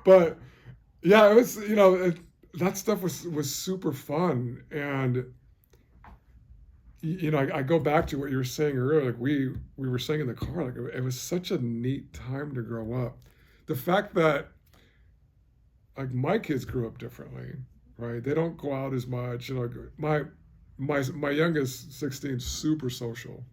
But yeah, it was, that stuff was super fun. And I go back to what you were saying earlier. Like we were saying in the car, like it was such a neat time to grow up. The fact that like my kids grew up differently, right? They don't go out as much. My youngest 16, super social,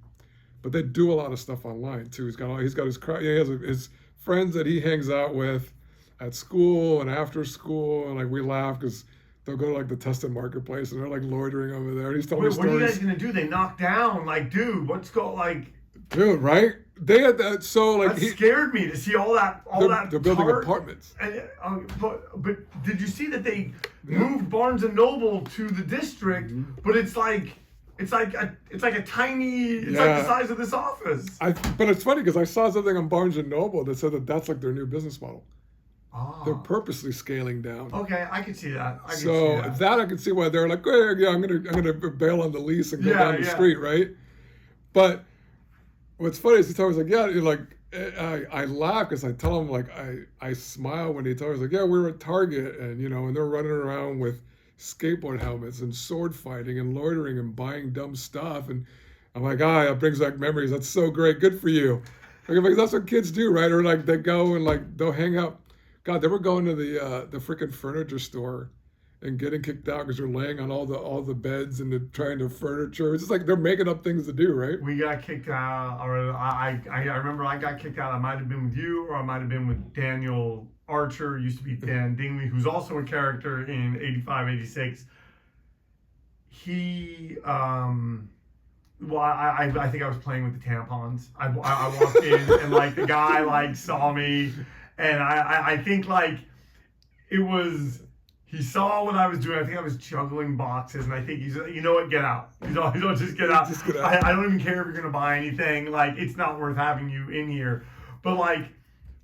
but they do a lot of stuff online too. He's got his crowd. He has his friends that he hangs out with at school and after school, and like we laugh because they'll go to like the Tustin Marketplace and they're like loitering over there. And he's telling me Wait, what are you stories. guys gonna do? They knock down, like, dude, what's go like? Dude, right? They had that. So like That scared me to see all that. they're building apartments. And, but did you see that they moved Barnes and Noble to the district? But it's like a tiny. It's like the size of this office. But it's funny because I saw something on Barnes and Noble that said that that's like their new business model. Oh. They're purposely scaling down. Okay, I can see that. I can see why they're like, oh, yeah, I'm gonna bail on the lease and go down the street, right? But what's funny is he told me, like, yeah, like I laugh because I tell him, like, I smile when he tells me, like, yeah, we're at Target and and they're running around with skateboard helmets and sword fighting and loitering and buying dumb stuff, and I'm like, that brings back memories. That's so great. Good for you. Like, because that's what kids do, right? Or like they go and like they'll hang out. God, they were going to the freaking furniture store and getting kicked out because they're laying on all the beds and they're trying to furniture. It's just like they're making up things to do, right? We got kicked out, or I remember I got kicked out. I might have been with you, or I might have been with Daniel Archer. Used to be Dan Dingley, who's also a character in 85, 86. He, well, I think I was playing with the tampons. I walked in and like the guy like saw me, and I think like it was. He saw what I was doing. I think I was juggling boxes, and I think he's, you know what, get out. He's all, just get out. Just get out. I don't even care if you're gonna buy anything. Like, it's not worth having you in here. But like,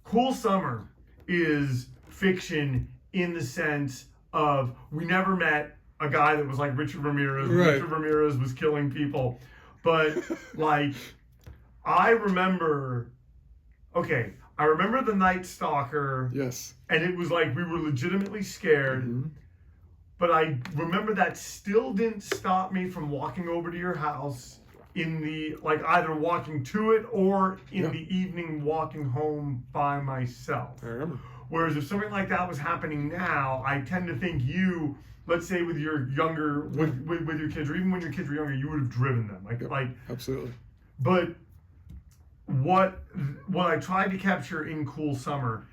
Cool Summer is fiction in the sense of we never met a guy that was like Richard Ramirez. Right. Richard Ramirez was killing people, but like, I remember. Okay. I remember the Night Stalker. Yes. And it was like we were legitimately scared. Mm-hmm. But I remember that still didn't stop me from walking over to your house in the, like, either walking to it or in the evening walking home by myself. I remember. Whereas if something like that was happening now, I tend to think you, let's say with your younger, with your kids, or even when your kids were younger, you would have driven them. Like absolutely. But what I tried to capture in Cool Summer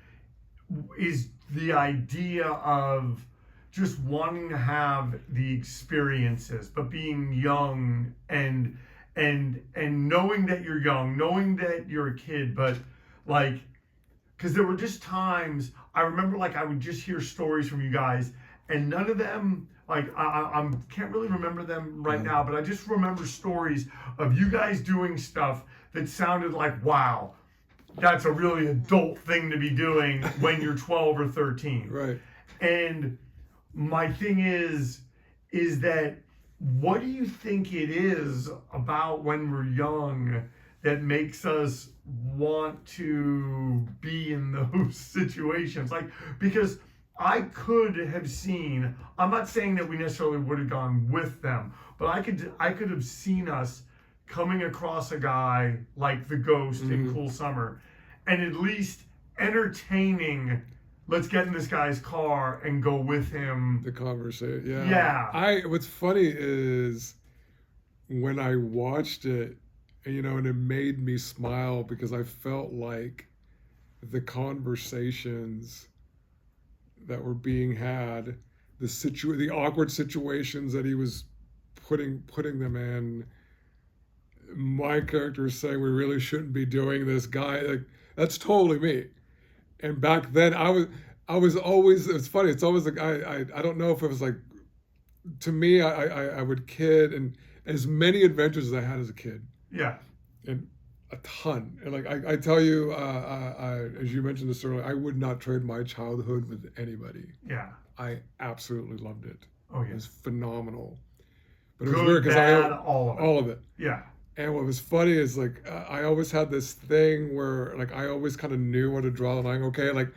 is the idea of just wanting to have the experiences, but being young and knowing that you're young, knowing that you're a kid, but like, because there were just times I remember like I would just hear stories from you guys, and none of them, like, I can't really remember them right now, but I just remember stories of you guys doing stuff that sounded like, wow, that's a really adult thing to be doing when you're 12 or 13. Right. And my thing is that what do you think it is about when we're young that makes us want to be in those situations? Like, because I could have seen, I'm not saying that we necessarily would have gone with them, but I could have seen us coming across a guy like the Ghost in Cool Summer and at least entertaining, let's get in this guy's car and go with him. The conversation, yeah. Yeah. What's funny is when I watched it, and it made me smile because I felt like the conversations that were being had, the awkward situations that he was putting them in. My character is saying we really shouldn't be doing this. Guy, like, that's totally me. And back then, I was always. It's funny. It's always like I don't know if it was like, to me, I would kid, and as many adventures as I had as a kid. Yeah. And a ton. And like I tell you, as you mentioned this earlier, I would not trade my childhood with anybody. Yeah. I absolutely loved it. Oh yeah. It was phenomenal. But Good, it was weird because all of it. Yeah. And what was funny is like I always had this thing where like I always kind of knew where to draw the line. Okay, like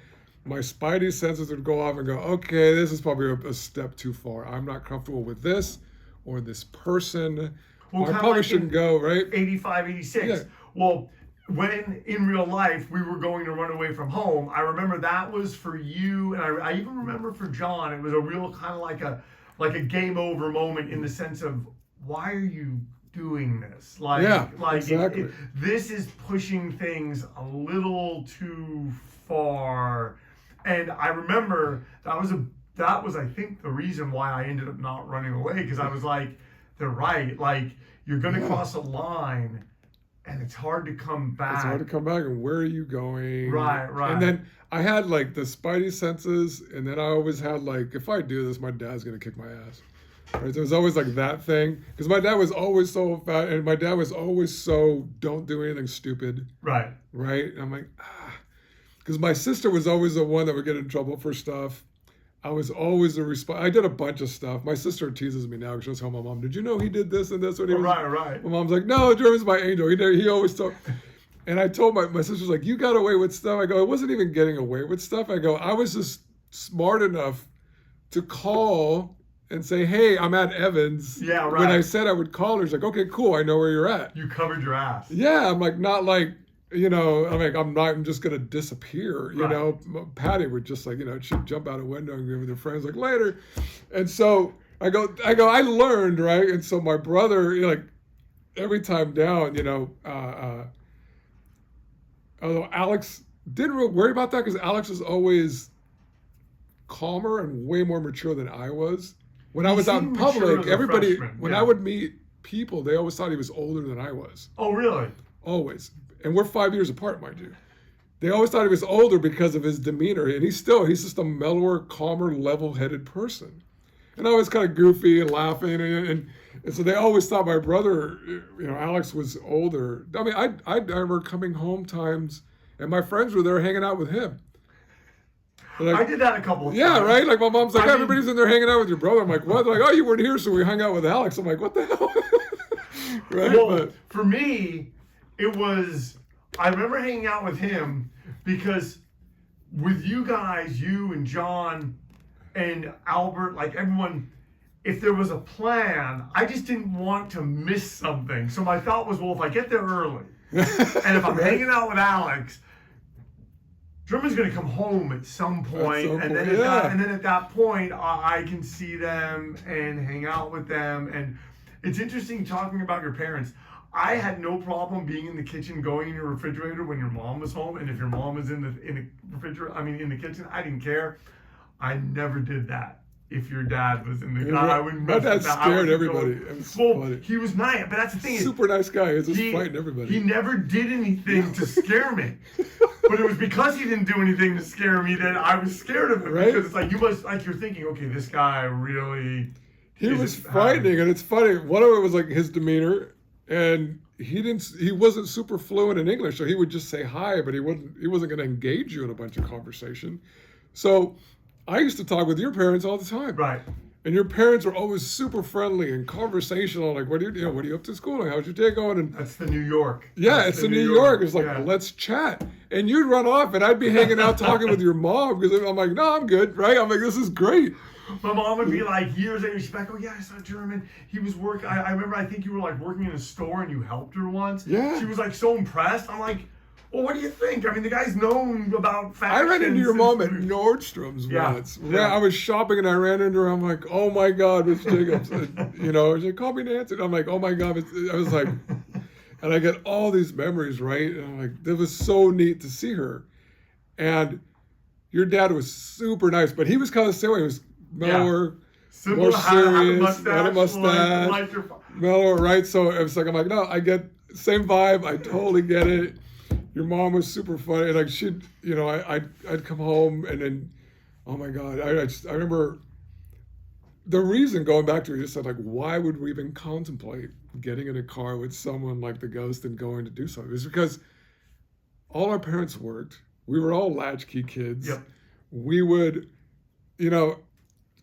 my spidey senses would go off and go, okay, this is probably a step too far. I'm not comfortable with this or this person. Well, I probably shouldn't go, right? 85, 86. Yeah. Well, when in real life we were going to run away from home, I remember that was for you, and I even remember for John, it was a real kind of like a game over moment in the sense of, why are you doing this? Like, exactly. This is pushing things a little too far. And I remember that was I think the reason why I ended up not running away, because I was like, they're right. Like, you're gonna cross a line and it's hard to come back. It's hard to come back, and where are you going? Right. And then I had like the spidey senses, and then I always had like, if I do this, my dad's gonna kick my ass. Right? So it was always like that thing, because my dad was always so fat, and my dad was always so, don't do anything stupid. Right. And I'm like, because my sister was always the one that would get in trouble for stuff. I was always I did a bunch of stuff. My sister teases me now because she'll tell my mom, did you know he did this and this when he was... Right. My mom's like, no, German's my angel. He always told... And I told my sister's like, you got away with stuff. I go, I wasn't even getting away with stuff. I go, I was just smart enough to call and say, hey, I'm at Evans. Yeah, right. When I said I would call her, she's like, okay, cool, I know where you're at. You covered your ass. Yeah, I'm like, not like, I'm just going to disappear. You know, Patty would just like, she'd jump out a window and give her friends like, later. And so I go, I learned, right? And so my brother, like every time down, although Alex didn't really worry about that, because Alex was always calmer and way more mature than I was. When I was out in public, everybody, when I would meet people, they always thought he was older than I was. Oh, really? Always. And we're 5 years apart, mind you. They always thought he was older because of his demeanor. And he's just a mellower, calmer, level-headed person. And I was kind of goofy and laughing. And so they always thought my brother, Alex, was older. I mean, I remember coming home times, and my friends were there hanging out with him. Like, I did that a couple of times. Yeah, right? Like, my mom's like, everybody's in there hanging out with your brother. I'm like, what? They're like, oh, you weren't here, so we hung out with Alex. I'm like, what the hell? Right? Well, for me, it was, I remember hanging out with him because with you guys, you and John and Albert, like everyone, if there was a plan, I just didn't want to miss something. So my thought was, well, if I get there early, and if I'm hanging out with Alex, German's going to come home at some point, and then at that point, I can see them and hang out with them. And it's interesting talking about your parents. I had no problem being in the kitchen, going in your refrigerator when your mom was home, and if your mom was in the refrigerator, in the kitchen, I didn't care. I never did that. If your dad was in the kitchen, I wouldn't. My dad scared everybody. Funny. He was nice, but that's the thing. Super nice guy. He's just fighting everybody. He never did anything to scare me. But it was because he didn't do anything to scare me that I was scared of him. Right? Because it's like you're thinking, okay, this guy really. He was frightening, and it's funny. One of it was like his demeanor, and he wasn't super fluent in English, so he would just say hi, but he wasn't going to engage you in a bunch of conversation. So I used to talk with your parents all the time. Right. And your parents were always super friendly and conversational. Like, what are you up to school? Like, how's your day going? And that's the New York. Yeah, it's the New York. It's like, let's chat. And you'd run off, and I'd be hanging out talking with your mom, because I'm like, no, I'm good, right? I'm like, this is great. My mom would be like, years later, she'd be like, oh yeah, I saw German. He was working. I remember, I think you were like working in a store and you helped her once. Yeah. She was like so impressed. I'm like, well, what do you think? I mean, the guy's known about fashion. I ran into your mom at Nordstrom's once. Yeah. I was shopping and I ran into her. I'm like, oh my God, Miss Jacobs. She like, call me Nancy. I'm like, oh my God. I was like, and I get all these memories, right? And I'm like, it was so neat to see her. And your dad was super nice, but he was kind of the same way. He was mellower, more serious, had a mustache, mellower, right? So it was like, I'm like, no, I get same vibe. I totally get it. Your mom was super funny. Like I'd come home and then, oh my God, I remember the reason, going back to what you said, like, why would we even contemplate getting in a car with someone like the ghost and going to do something? It was because all our parents worked. We were all latchkey kids. Yep. We would,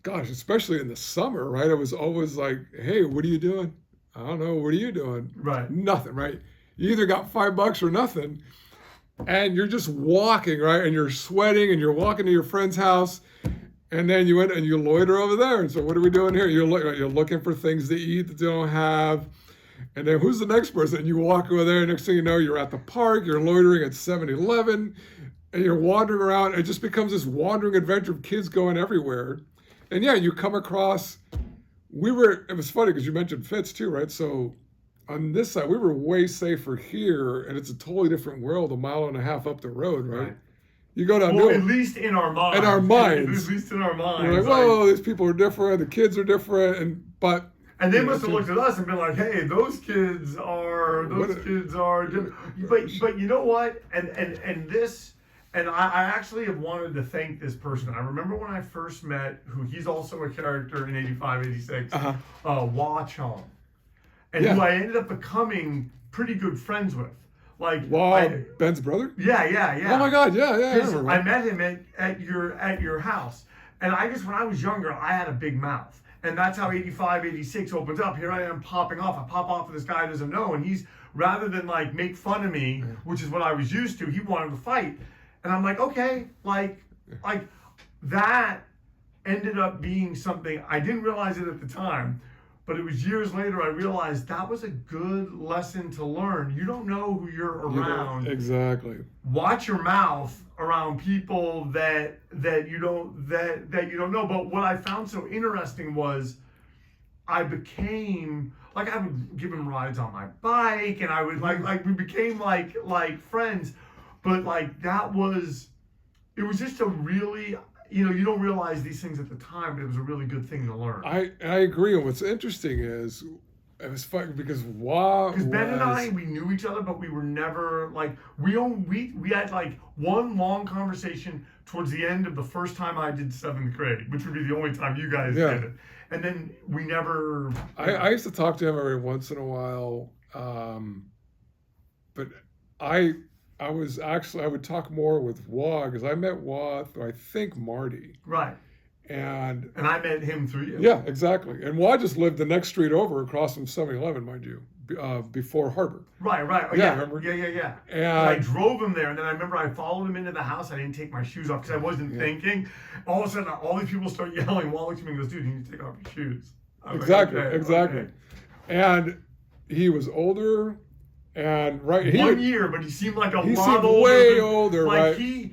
gosh, especially in the summer, right? It was always like, hey, what are you doing? I don't know. What are you doing? Right. Nothing, right? You either got $5 or nothing. and you're just walking, right? And you're sweating, and you're walking to your friend's house, and then you went and you loiter over there. And so, what are we doing here? You're looking for things to eat that they don't have. And then who's the next person? And you walk over there, and next thing you know, you're at the park, you're loitering at 7-Eleven, and you're wandering around. It just becomes this wandering adventure of kids going everywhere. And yeah, you come across, it was funny because you mentioned Fitz too, right? So on this side, we were way safer here, and it's a totally different world, a mile and a half up the road, right? You go down. Well, at least in our minds. In our minds. At least in our minds. You're like, whoa, these people are different. The kids are different, and they must have looked at us and been like, "Hey, those kids are different." But you know what? And I actually have wanted to thank this person. I remember when I first met, he's also a character in 85, 86, Wah Chong, and who I ended up becoming pretty good friends with. Like Ben's brother? Yeah. Oh my God, yeah. I met him at your house, and I guess when I was younger, I had a big mouth. And that's how 85, 86 opens up. Here I am popping off. I pop off with this guy who doesn't know. And he's, rather than like make fun of me, which is what I was used to, he wanted to fight. And I'm like, okay, like that ended up being something, I didn't realize it at the time, but it was years later I realized that was a good lesson to learn. You don't know who you're around. Exactly. Watch your mouth around people that you don't know. But what I found so interesting was I became like, I would give him rides on my bike, and I would like we became like friends. But like it was just a really, you don't realize these things at the time, but it was a really good thing to learn. I agree. And what's interesting is, it was fun because Ben and I, we knew each other, but we were never like, we had like one long conversation towards the end of the first time I did 7th grade, which would be the only time you guys did it. And then we never. I used to talk to him every once in a while, but I would talk more with Wah, because I met Wah through, I think, Marty. Right. And I met him through you. Yeah, exactly. And Wah just lived the next street over, across from 7-Eleven, mind you, before Harbor. Right. Oh, yeah. Remember? Yeah. And I drove him there, and then I remember I followed him into the house. I didn't take my shoes off because I wasn't thinking. All of a sudden, all these people start yelling. Wah looks at me and goes, "Dude, you need to take off your shoes." Exactly. Like, okay. And he was older. And one year, but he seemed like he lot seemed older. Way older, like, right? He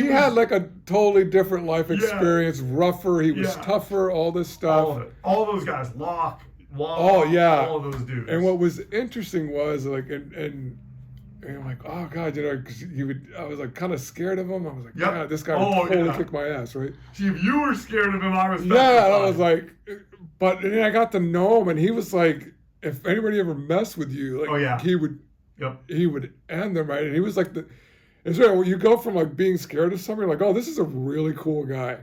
had like a totally different life experience, rougher. He was tougher. All this stuff. All of it. All those guys, Locke, Wall. Oh yeah. All of those dudes. And what was interesting was like, and I'm like, oh God, because I was like kind of scared of him. I was like, God, this guy would totally kick my ass, right? See, if you were scared of him, I was. Yeah, I was like, but then I got to know him, and he was like, if anybody ever messed with you, like, he would end them, right? And he was like it's right, when you go from like being scared of somebody, like, oh, this is a really cool guy.